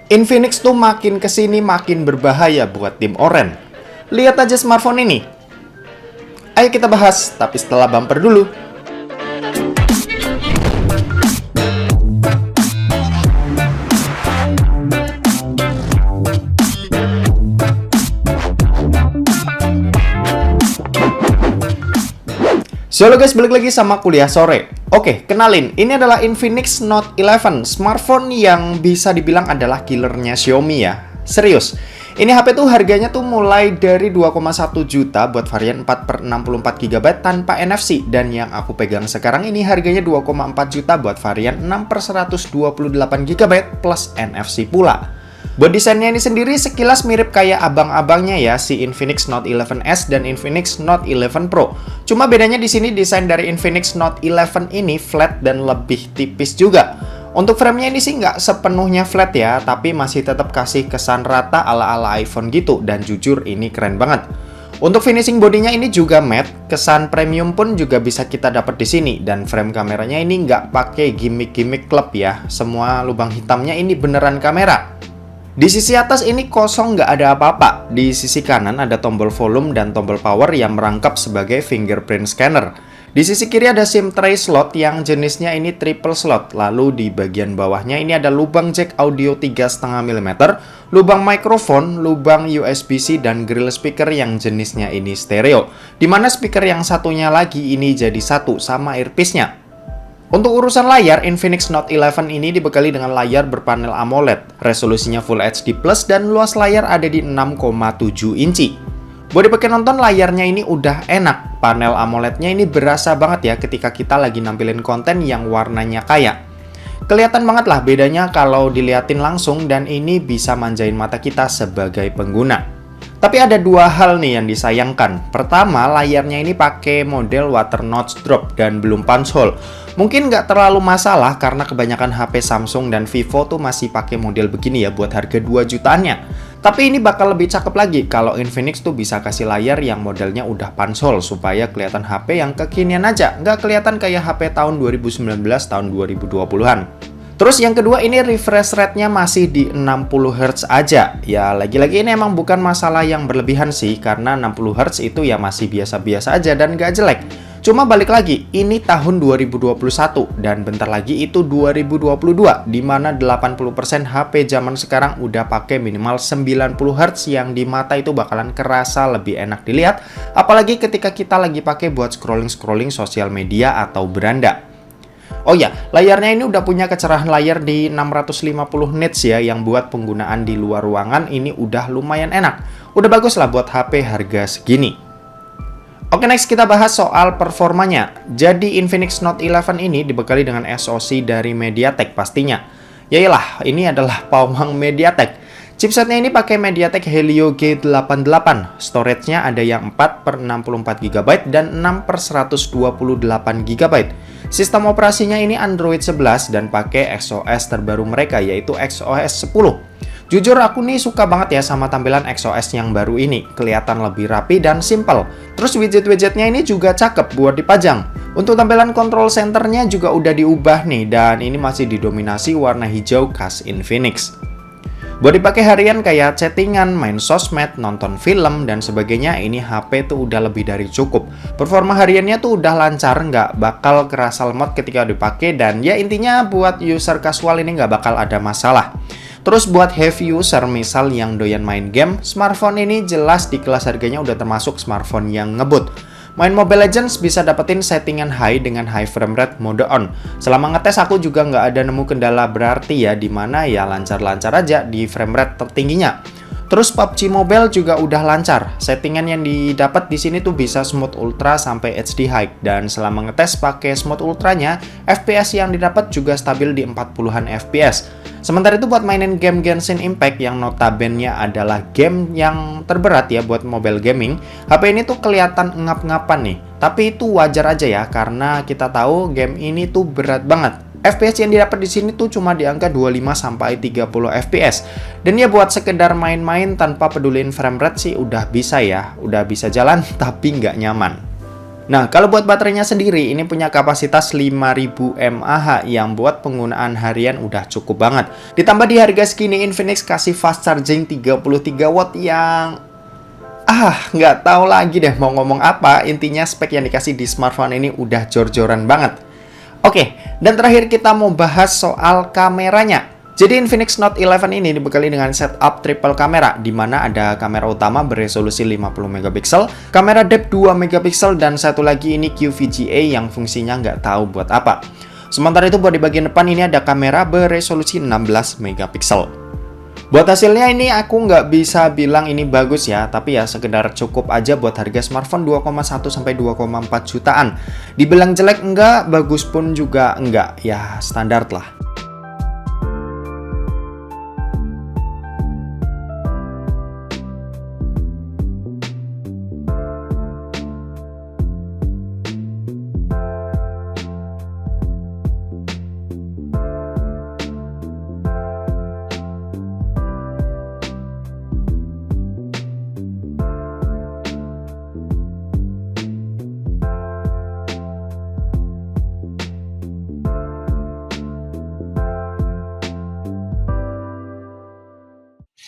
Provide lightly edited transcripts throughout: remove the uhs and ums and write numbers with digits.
Infinix tuh makin kesini makin berbahaya buat tim Oren. Lihat aja smartphone ini. Ayo kita bahas, tapi setelah bumper dulu. So, halo guys, balik lagi sama Kuliah Sore. Oke, kenalin, ini adalah Infinix Note 11, smartphone yang bisa dibilang adalah killernya Xiaomi ya. Serius, ini HP tuh harganya tuh mulai dari 2,1 juta buat varian 4/64 GB tanpa NFC. Dan yang aku pegang sekarang ini harganya 2,4 juta buat varian 6/128 GB plus NFC pula. Buat desainnya ini sendiri sekilas mirip kayak abang-abangnya ya, si Infinix Note 11S dan Infinix Note 11 Pro. Cuma bedanya di sini desain dari Infinix Note 11 ini flat dan lebih tipis juga. Untuk framenya ini sih nggak sepenuhnya flat ya, tapi masih tetap kasih kesan rata ala-ala iPhone gitu, dan jujur ini keren banget. Untuk finishing bodinya ini juga matte, kesan premium pun juga bisa kita dapat di sini, dan frame kameranya ini nggak pakai gimmick-gimmick klep ya. Semua lubang hitamnya ini beneran kamera. Di sisi atas ini kosong, nggak ada apa-apa. Di sisi kanan ada tombol volume dan tombol power yang merangkap sebagai fingerprint scanner. Di sisi kiri ada SIM tray slot yang jenisnya ini triple slot. Lalu di bagian bawahnya ini ada lubang jack audio 3,5 mm, lubang mikrofon, lubang USB-C, dan grill speaker yang jenisnya ini stereo. Dimana speaker yang satunya lagi ini jadi satu sama earpiece-nya. Untuk urusan layar, Infinix Note 11 ini dibekali dengan layar berpanel AMOLED, resolusinya Full HD+, dan luas layar ada di 6,7 inci. Buat dipakai nonton, layarnya ini udah enak. Panel AMOLED-nya ini berasa banget ya ketika kita lagi nampilin konten yang warnanya kaya. Kelihatan banget lah bedanya kalau diliatin langsung, dan ini bisa manjain mata kita sebagai pengguna. Tapi ada dua hal nih yang disayangkan. Pertama, layarnya ini pakai model water notch drop dan belum punch hole. Mungkin nggak terlalu masalah karena kebanyakan HP Samsung dan Vivo tuh masih pakai model begini ya buat harga 2 jutaannya. Tapi ini bakal lebih cakep lagi kalau Infinix tuh bisa kasih layar yang modelnya udah punch hole supaya kelihatan HP yang kekinian aja, nggak kelihatan kayak HP tahun 2019, tahun 2020-an. Terus yang kedua, ini refresh rate-nya masih di 60 Hz aja. Ya lagi-lagi ini emang bukan masalah yang berlebihan sih, karena 60 Hz itu ya masih biasa-biasa aja dan gak jelek. Cuma balik lagi, ini tahun 2021 dan bentar lagi itu 2022, dimana 80% HP zaman sekarang udah pakai minimal 90 Hz yang di mata itu bakalan kerasa lebih enak dilihat, apalagi ketika kita lagi pakai buat scrolling-scrolling sosial media atau beranda. Oh ya, layarnya ini udah punya kecerahan layar di 650 nits ya, yang buat penggunaan di luar ruangan ini udah lumayan enak. Udah bagus lah buat HP harga segini. Oke, next kita bahas soal performanya. Jadi Infinix Note 11 ini dibekali dengan SoC dari MediaTek pastinya. Yaelah, ini adalah pawang MediaTek. Chipsetnya ini pakai MediaTek Helio G88. Storage-nya ada yang 4/64 GB dan 6/128 GB. Sistem operasinya ini Android 11 dan pakai XOS terbaru mereka, yaitu XOS 10. Jujur aku nih suka banget ya sama tampilan XOS yang baru ini. Kelihatan lebih rapi dan simple. Terus widget-widgetnya ini juga cakep buat dipajang. Untuk tampilan control centernya juga udah diubah nih, dan ini masih didominasi warna hijau khas Infinix. Buat dipakai harian kayak chattingan, main sosmed, nonton film, dan sebagainya, ini HP tuh udah lebih dari cukup. Performa hariannya tuh udah lancar, nggak bakal kerasa lemot ketika dipakai, dan ya intinya buat user casual ini nggak bakal ada masalah. Terus buat heavy user misal yang doyan main game, smartphone ini jelas di kelas harganya udah termasuk smartphone yang ngebut. Main Mobile Legends bisa dapetin settingan high dengan high frame rate mode on. Selama ngetes aku juga nggak ada nemu kendala berarti ya, dimana ya lancar-lancar aja di frame rate tertingginya. Terus PUBG Mobile juga udah lancar. Settingan yang didapat di sini tuh bisa smooth ultra sampai HD high, dan selama ngetes pakai smooth ultranya, FPS yang didapat juga stabil di 40-an FPS. Sementara itu buat mainin game Genshin Impact yang notabene adalah game yang terberat ya buat mobile gaming, HP ini tuh kelihatan ngap-ngapan nih. Tapi itu wajar aja ya, karena kita tahu game ini tuh berat banget. FPS yang didapat di sini tuh cuma di angka 25 sampai 30 FPS. Dan ya buat sekedar main-main tanpa peduliin frame rate sih udah bisa ya, udah bisa jalan tapi nggak nyaman. Nah, kalau buat baterainya sendiri, ini punya kapasitas 5000 mAh yang buat penggunaan harian udah cukup banget. Ditambah di harga segini, Infinix kasih fast charging 33 watt yang nggak tahu lagi deh mau ngomong apa. Intinya spek yang dikasih di smartphone ini udah jor-joran banget. Oke, dan terakhir kita mau bahas soal kameranya. Jadi Infinix Note 11 ini dibekali dengan setup triple kamera, di mana ada kamera utama beresolusi 50 megapiksel, kamera depth 2 megapiksel, dan satu lagi ini QVGA yang fungsinya nggak tahu buat apa. Sementara itu buat di bagian depan ini ada kamera beresolusi 16 megapiksel. Buat hasilnya ini aku nggak bisa bilang ini bagus ya, tapi ya sekedar cukup aja buat harga smartphone 2,1 sampai 2,4 jutaan. Dibilang jelek enggak, bagus pun juga enggak, ya standar lah.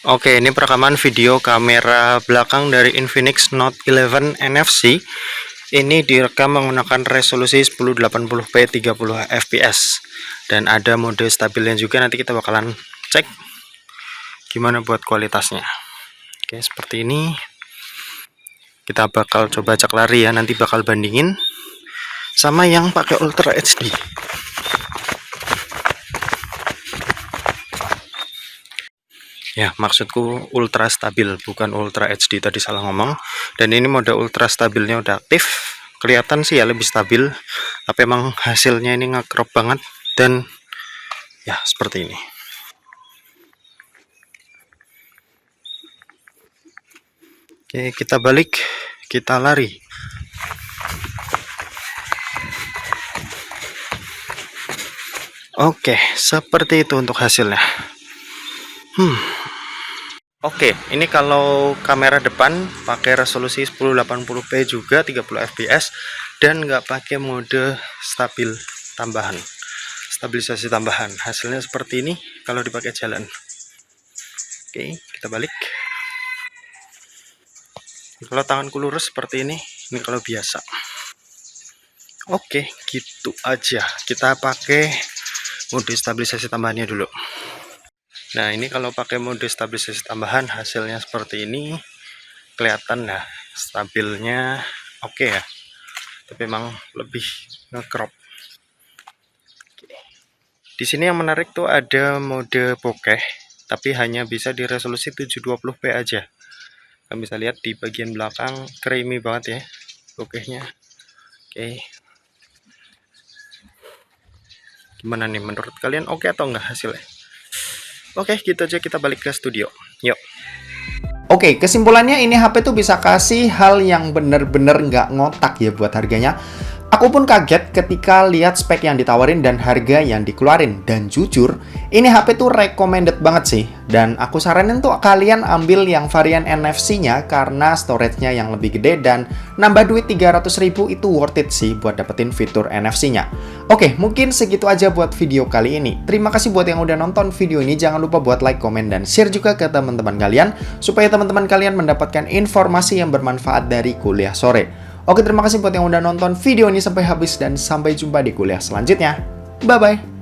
Oke, ini perekaman video kamera belakang dari Infinix Note 11 NFC. Ini direkam menggunakan resolusi 1080p 30 fps dan ada mode stabilnya juga. Nanti kita bakalan cek gimana buat kualitasnya. Oke, seperti ini. Kita bakal coba cek lari ya, nanti bakal bandingin sama yang pakai Ultra HD. Ya, maksudku ultra stabil, bukan ultra HD, tadi salah ngomong. Dan ini mode ultra stabilnya udah aktif. Kelihatan sih ya lebih stabil, tapi emang hasilnya ini nge-crop banget. Dan ya seperti ini. Oke, kita balik, kita lari. Oke, seperti itu untuk hasilnya. Oke, ini kalau kamera depan pakai resolusi 1080p juga 30 fps dan nggak pakai mode stabil tambahan, stabilisasi tambahan. Hasilnya seperti ini kalau dipakai jalan. Oke, kita balik. Kalau tanganku lurus seperti ini kalau biasa. Oke, gitu aja. Kita pakai mode stabilisasi tambahannya dulu. Nah, ini kalau pakai mode stabilisasi tambahan hasilnya seperti ini. Kelihatan ya stabilnya oke ya, tapi memang lebih nge-crop. Di sini yang menarik tuh ada mode bokeh, tapi hanya bisa di resolusi 720p aja. Kalian bisa lihat di bagian belakang creamy banget ya bokehnya. Oke, gimana nih menurut kalian, oke atau enggak hasilnya? Oke, gitu aja, kita balik ke studio. Yuk. Oke, kesimpulannya ini HP tuh bisa kasih hal yang bener-bener nggak ngotak ya buat harganya. Aku pun kaget ketika lihat spek yang ditawarin dan harga yang dikeluarin. Dan jujur, ini HP tuh recommended banget sih. Dan aku saranin tuh kalian ambil yang varian NFC-nya karena storage-nya yang lebih gede dan nambah duit 300.000 itu worth it sih buat dapetin fitur NFC-nya. Oke, mungkin segitu aja buat video kali ini. Terima kasih buat yang udah nonton video ini. Jangan lupa buat like, komen, dan share juga ke teman-teman kalian supaya teman-teman kalian mendapatkan informasi yang bermanfaat dari kuliah sore. Oke, terima kasih buat yang udah nonton video ini sampai habis dan sampai jumpa di kuliah selanjutnya. Bye-bye.